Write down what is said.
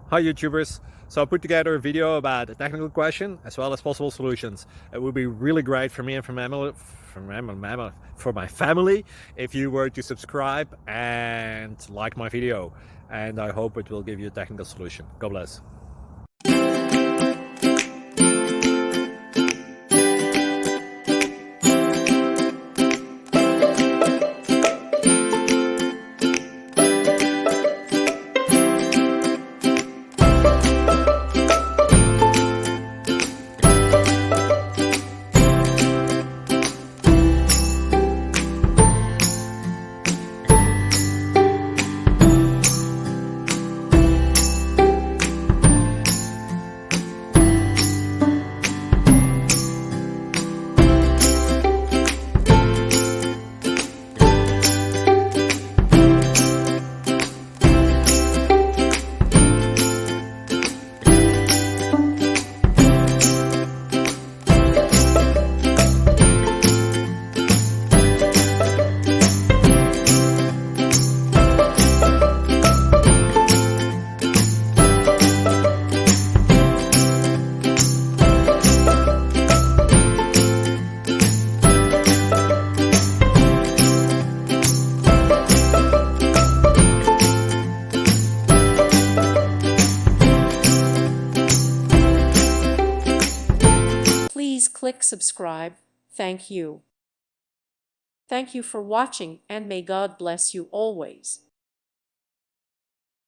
Hi YouTubers! So I put together a video about a technical question as well as possible solutions. It would be really great for me and for my family if you were to subscribe and like my video, and I hope it will give you a technical solution. God bless. Please click subscribe. Thank you. Thank you for watching, and may God bless you always.